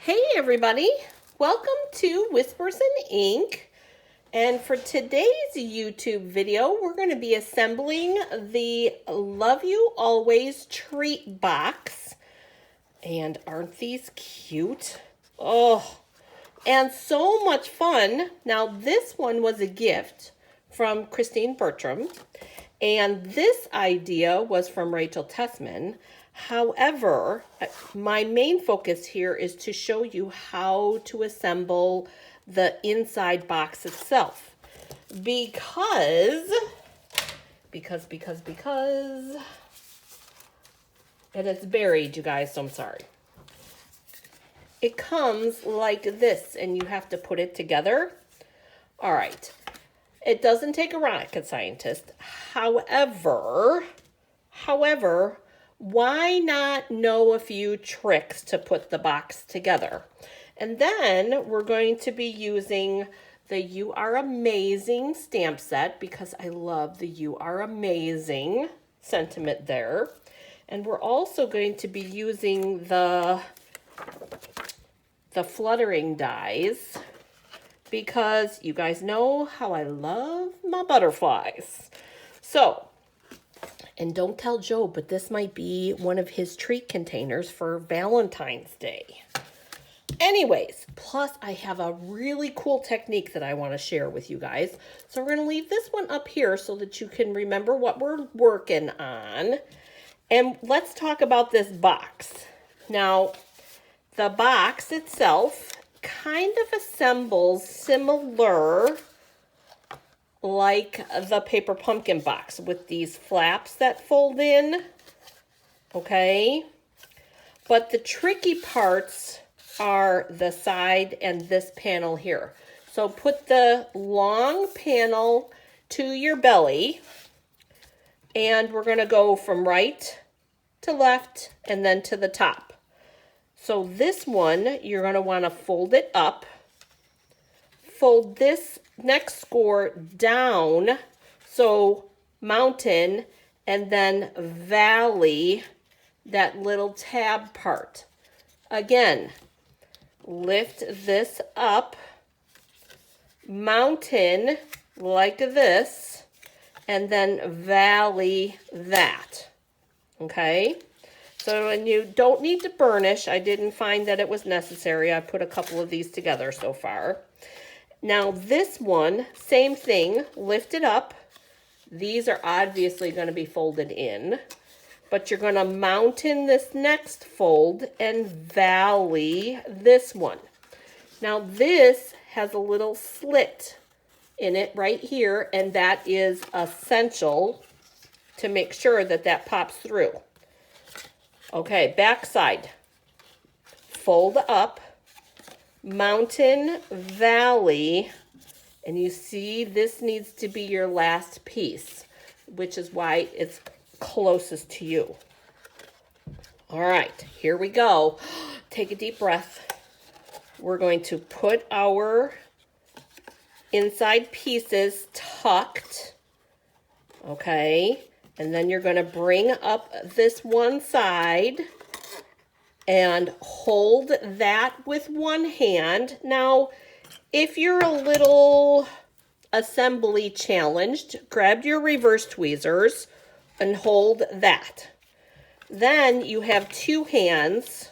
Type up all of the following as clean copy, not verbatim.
Hey everybody, welcome to Whispers in Ink. And for today's YouTube video, we're going to be assembling the Love You Always treat box. And aren't these cute? Oh, and so much fun. Now this one was a gift from Christine Bertram. And this idea was from Rachel Tessman. However, my main focus here is to show you how to assemble the inside box itself. Because and it's buried, you guys, so I'm sorry. It comes like this, and you have to put it together. All right. It doesn't take a rocket scientist. However, why not know a few tricks to put the box together? And then we're going to be using the You Are Amazing stamp set because I love the You Are Amazing sentiment there. And we're also going to be using the Fluttering Dies because you guys know how I love my butterflies. So, and don't tell Joe, but this might be one of his treat containers for Valentine's Day. Anyways, plus I have a really cool technique that I want to share with you guys. So we're going to leave this one up here so that you can remember what we're working on. And let's talk about this box. Now, the box itself kind of assembles similar like the paper pumpkin box with these flaps that fold in, okay? But the tricky parts are the side and this panel here. So put the long panel to your belly, and we're gonna go from right to left and then to the top. So this one, you're gonna wanna fold it up, fold this next score down, so mountain, and then valley, that little tab part. Again, lift this up, mountain like this, and then valley that, okay? So when you don't need to burnish, I didn't find that it was necessary. I put a couple of these together so far. Now this one, same thing, lift it up. These are obviously going to be folded in, but you're going to mountain this next fold and valley this one. Now this has a little slit in it right here, and that is essential to make sure that that pops through. Okay, back side. Fold up, mountain, valley, and you see this needs to be your last piece, which is why it's closest to you. All right, here we go. Take a deep breath. We're going to put our inside pieces tucked, okay? And then you're going to bring up this one side and hold that with one hand. Now, if you're a little assembly challenged, grab your reverse tweezers and hold that. Then you have two hands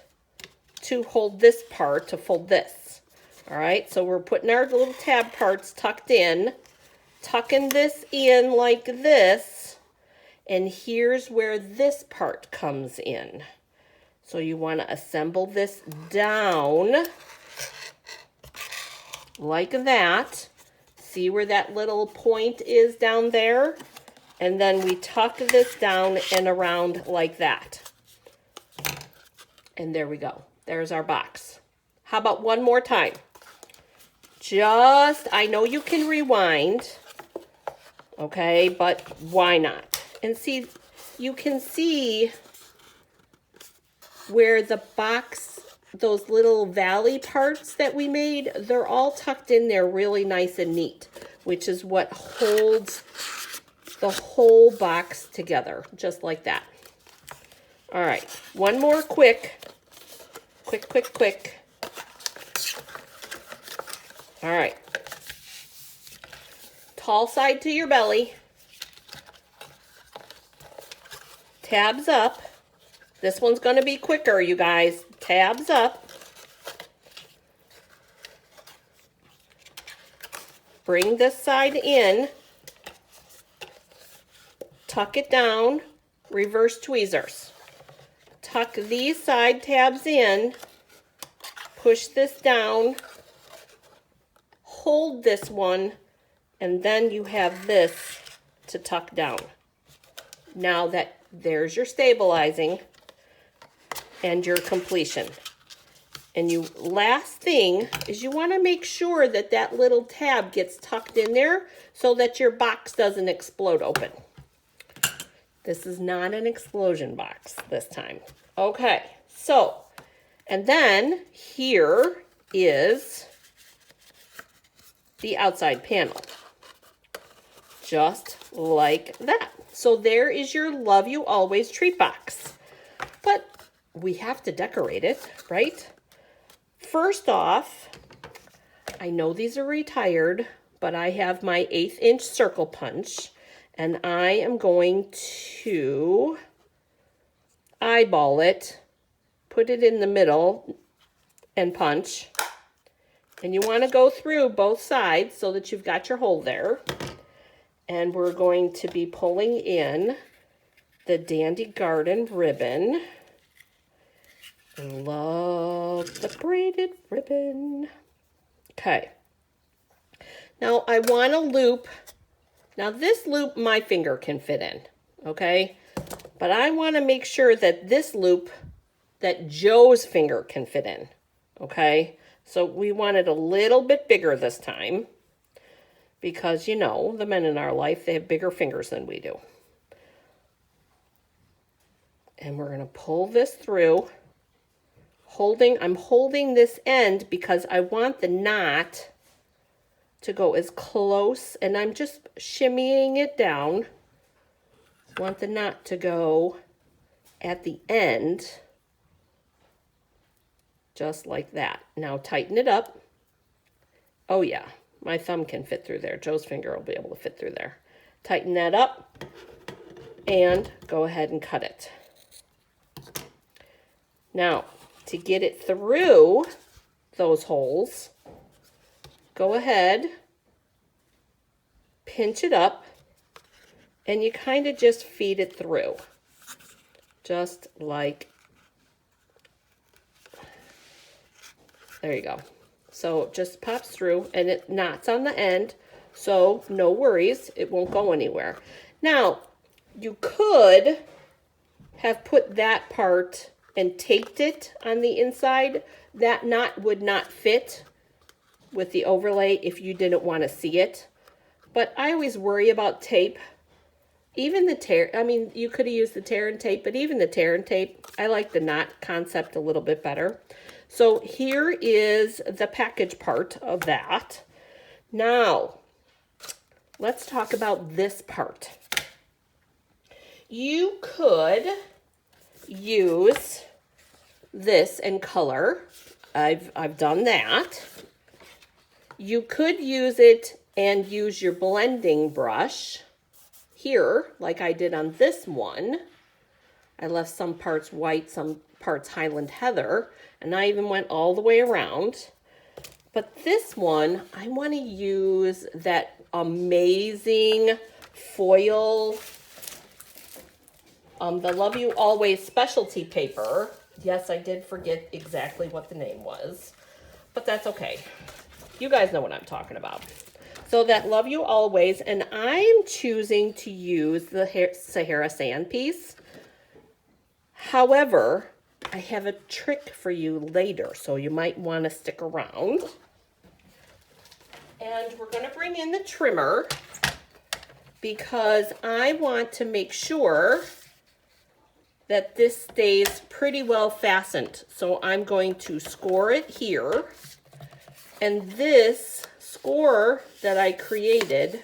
to hold this part, to fold this. All right, so we're putting our little tab parts tucked in, tucking this in like this. And here's where this part comes in. So you want to assemble this down like that. See where that little point is down there? And then we tuck this down and around like that. And there we go. There's our box. How about one more time? I know you can rewind, okay, but why not? And see, you can see where the box, those little valley parts that we made, they're all tucked in there really nice and neat, which is what holds the whole box together, just like that. All right, one more quick. All right. Tall side to your belly. Tabs up. This one's going to be quicker, you guys. Tabs up. Bring this side in. Tuck it down. Reverse tweezers. Tuck these side tabs in. Push this down. Hold this one. And then you have this to tuck down. Now there's your stabilizing and your completion. And last thing is you want to make sure that that little tab gets tucked in there so that your box doesn't explode open. This is not an explosion box this time. Okay, so, and then here is the outside panel. Just like that. So there is your Love You Always treat box. But we have to decorate it, right? First off, I know these are retired, but I have my 1/8 inch circle punch, and I am going to eyeball it, put it in the middle, and punch. And you want to go through both sides so that you've got your hole there. And we're going to be pulling in the Dandy Garden ribbon. Love the braided ribbon. Okay. Now I want a loop. Now this loop my finger can fit in, okay? But I want to make sure that this loop that Joe's finger can fit in, okay? So we want it a little bit bigger this time because, you know, the men in our life, they have bigger fingers than we do. And we're going to pull this through. I'm holding this end because I want the knot to go as close, and I'm just shimmying it down. I want the knot to go at the end, just like that. Now tighten it up. Oh yeah, my thumb can fit through there. Joe's finger will be able to fit through there. Tighten that up and go ahead and cut it. Now, to get it through those holes, go ahead, pinch it up, and you kind of just feed it through. Just like, there you go. So it just pops through, and it knots on the end, so no worries, it won't go anywhere. Now, you could have put that part and taped it on the inside. That knot would not fit with the overlay if you didn't want to see it. But I always worry about tape. Even the tear, I mean, you could have used the tear and tape, but even the tear and tape, I like the knot concept a little bit better. So here is the package part of that. Now, let's talk about this part. You could use this in color. I've done that. You could use it and use your blending brush here, like I did on this one. I left some parts white, some parts Highland Heather, and I even went all the way around. But this one, I want to use that amazing foil, the Love You Always specialty paper. Yes, I did forget exactly what the name was, but that's okay. You guys know what I'm talking about. So that Love You Always, and I'm choosing to use the Sahara Sand piece. However, I have a trick for you later, so you might want to stick around. And we're going to bring in the trimmer because I want to make sure that this stays pretty well fastened. So I'm going to score it here. And this score that I created,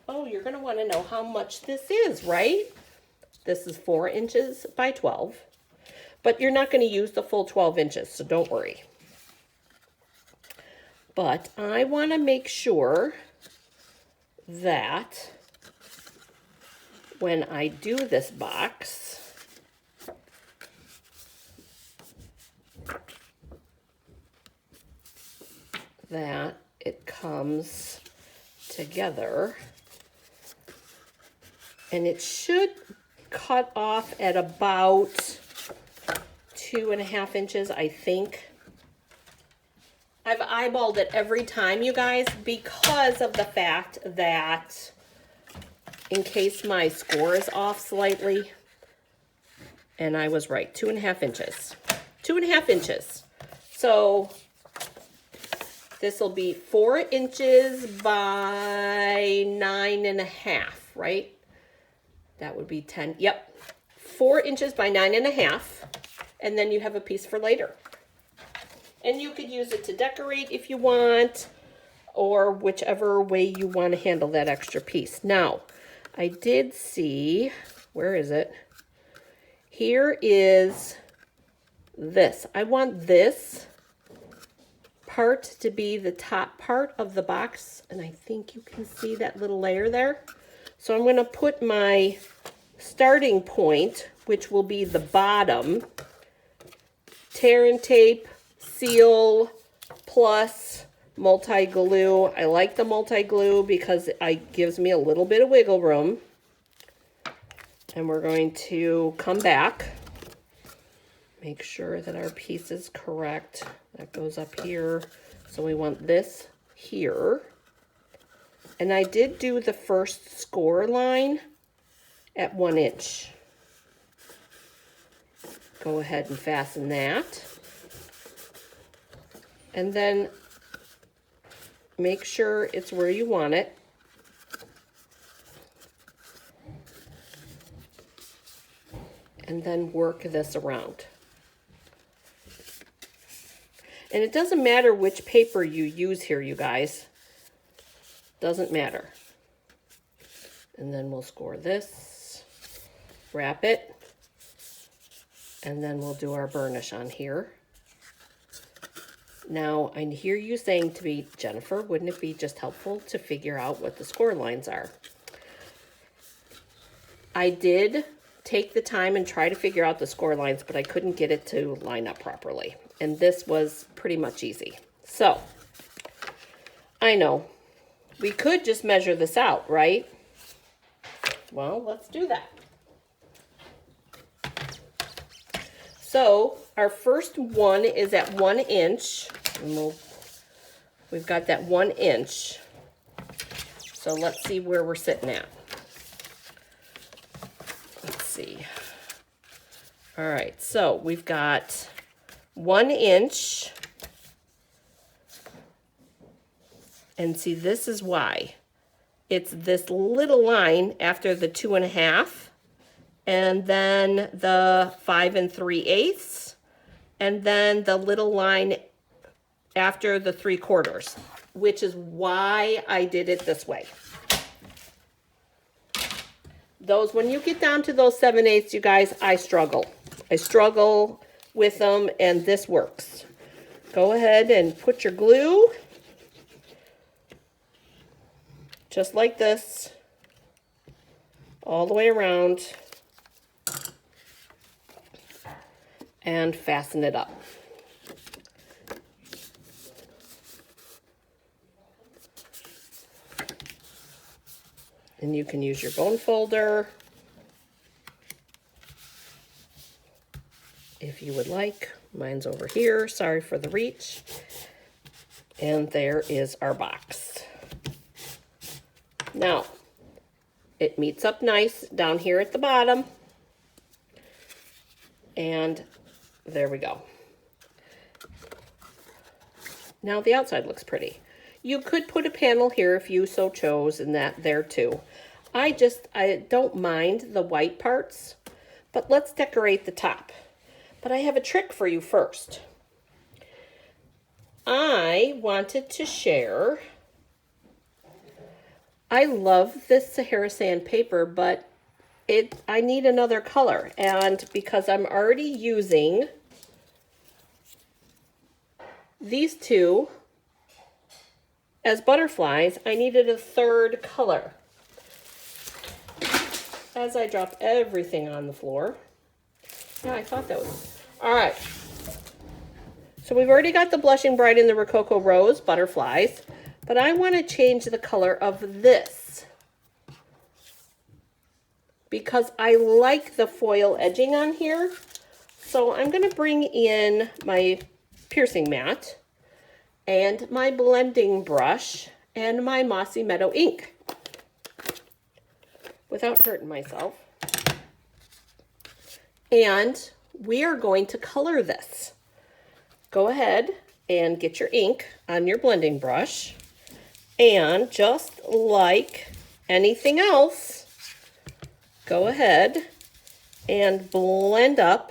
oh, you're going to want to know how much this is, right? This is 4 inches by 12. But you're not going to use the full 12 inches, so don't worry. But I want to make sure that when I do this box, that it comes together, and it should cut off at about 2.5 inches, I think. I've eyeballed it every time, you guys, because of the fact that in case my score is off slightly, and I was right, 2.5 inches. 2.5 inches. So this will be 4 inches by 9.5, right? That would be 10, yep. 4 inches by 9.5, and then you have a piece for later. And you could use it to decorate if you want, or whichever way you want to handle that extra piece. Now, I did see, where is it? Here is this. I want this part to be the top part of the box, and I think you can see that little layer there. So I'm going to put my starting point, which will be the bottom, tear and tape, seal, plus multi-glue. I like the multi-glue because it gives me a little bit of wiggle room. And we're going to come back, make sure that our piece is correct. That goes up here. So we want this here. And I did do the first score line at 1 inch. Go ahead and fasten that. And then make sure it's where you want it. And then work this around. And it doesn't matter which paper you use here, you guys. Doesn't matter. And then we'll score this, wrap it, and then we'll do our burnish on here. Now, I hear you saying to me, Jennifer, wouldn't it be just helpful to figure out what the score lines are? I did take the time and try to figure out the score lines, but I couldn't get it to line up properly. And this was pretty much easy. So, I know, we could just measure this out, right? Well, let's do that. So, our first one is at 1 inch. And we've got that 1 inch. So let's see where we're sitting at. Let's see. All right, so we've got 1 inch. And see, this is why. It's this little line after the 2.5, and then the 5 3/8, and then the little line after the 3/4, which is why I did it this way. Those, when you get down to those 7/8, you guys, I struggle. I struggle with them, and this works. Go ahead and put your glue, just like this, all the way around, and fasten it up. And you can use your bone folder if you would like. Mine's over here. Sorry for the reach. And there is our box. Now, it meets up nice down here at the bottom. And there we go. Now the outside looks pretty. You could put a panel here if you so chose, and that there too. I don't mind the white parts, but let's decorate the top. But I have a trick for you first. I wanted to share, I love this Sahara sandpaper, but I need another color. And because I'm already using these two, as butterflies, I needed a third color. As I drop everything on the floor. Yeah, I thought that was... All right. So we've already got the Blushing Bride and the Rococo Rose butterflies, but I want to change the color of this because I like the foil edging on here. So I'm going to bring in my piercing mat and my blending brush and my Mossy Meadow ink without hurting myself. And we are going to color this. Go ahead and get your ink on your blending brush, and just like anything else, go ahead and blend up.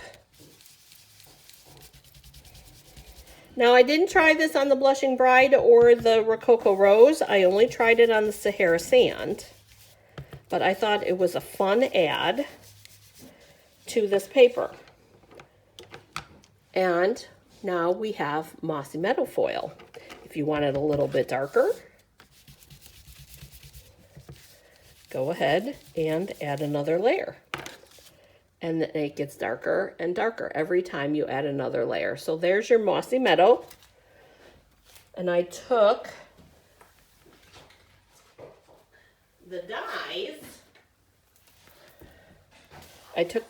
Now, I didn't try this on the Blushing Bride or the Rococo Rose. I only tried it on the Sahara Sand, but I thought it was a fun add to this paper. And now we have Mossy Meadow foil. If you want it a little bit darker, go ahead and add another layer. And then it gets darker and darker every time you add another layer. So there's your Mossy Meadow. And I took the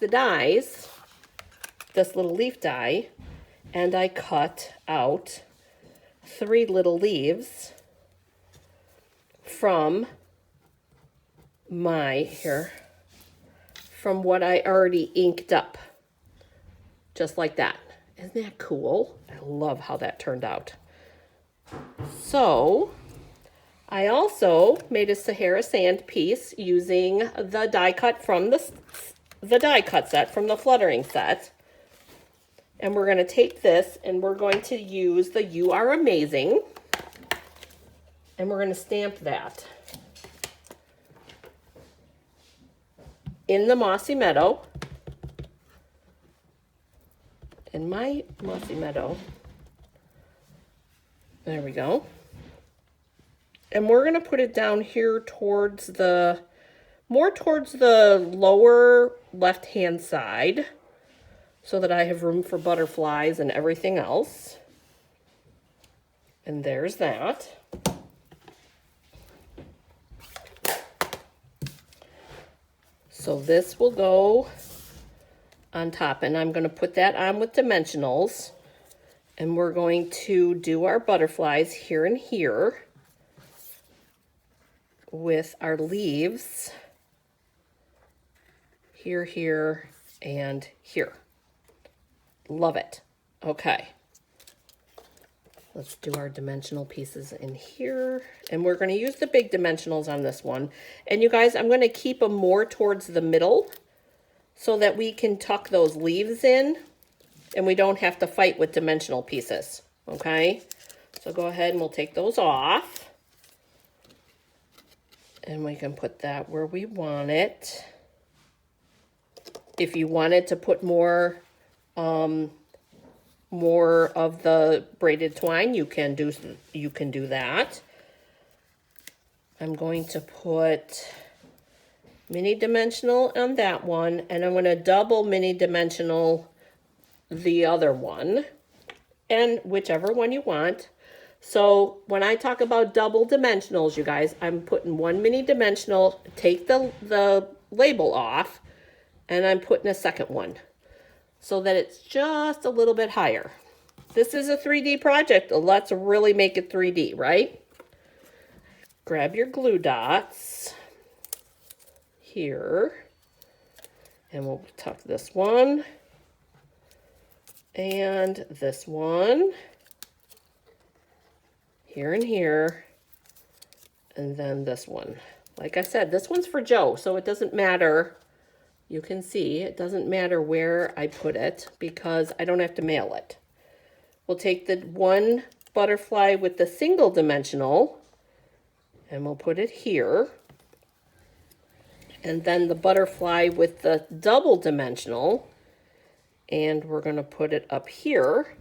dies. This little leaf die, and I cut out 3 little leaves from from what I already inked up, just like that. Isn't that cool? I love how that turned out. So I also made a Sahara Sand piece using the die cut from the die cut set from the Fluttering set. And we're going to take this and we're going to use the You Are Amazing, and we're going to stamp that in the Mossy Meadow. In my Mossy Meadow. There we go. And we're going to put it down here towards the, more towards the lower left-hand side, so that I have room for butterflies and everything else. And there's that. So this will go on top, and I'm going to put that on with dimensionals, and we're going to do our butterflies here and here with our leaves here, here, and here. Love it. Okay. Let's do our dimensional pieces in here. And we're going to use the big dimensionals on this one. And you guys, I'm going to keep them more towards the middle so that we can tuck those leaves in and we don't have to fight with dimensional pieces. Okay? So go ahead and we'll take those off. And we can put that where we want it. If you wanted to put more of the braided twine, you can do that. I'm going to put mini dimensional on that one, and I'm going to double mini dimensional the other one, and whichever one you want. So when I talk about double dimensionals, you guys, I'm putting 1 mini dimensional, take the label off, and I'm putting a second one, so that it's just a little bit higher. This is a 3D project. Let's really make it 3D, right? Grab your glue dots here, and we'll tuck this one and this one here and here, and then this one. Like I said, this one's for Joe, so it doesn't matter. You can see it doesn't matter where I put it because I don't have to mail it. We'll take the one butterfly with the single dimensional and we'll put it here. And then the butterfly with the double dimensional, and we're going to put it up here.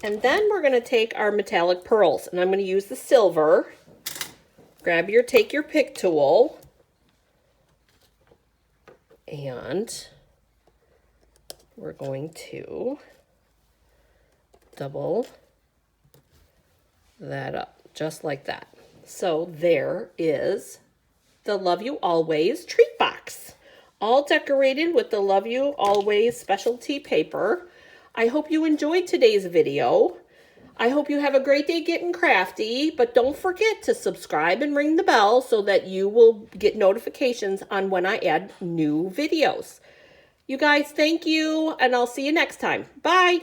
And then we're going to take our metallic pearls, and I'm going to use the silver. Take your pick tool, and we're going to double that up, just like that. So there is the Love You Always treat box, all decorated with the Love You Always specialty paper. I hope you enjoyed today's video. I hope you have a great day getting crafty, but don't forget to subscribe and ring the bell so that you will get notifications on when I add new videos. You guys, thank you, and I'll see you next time. Bye.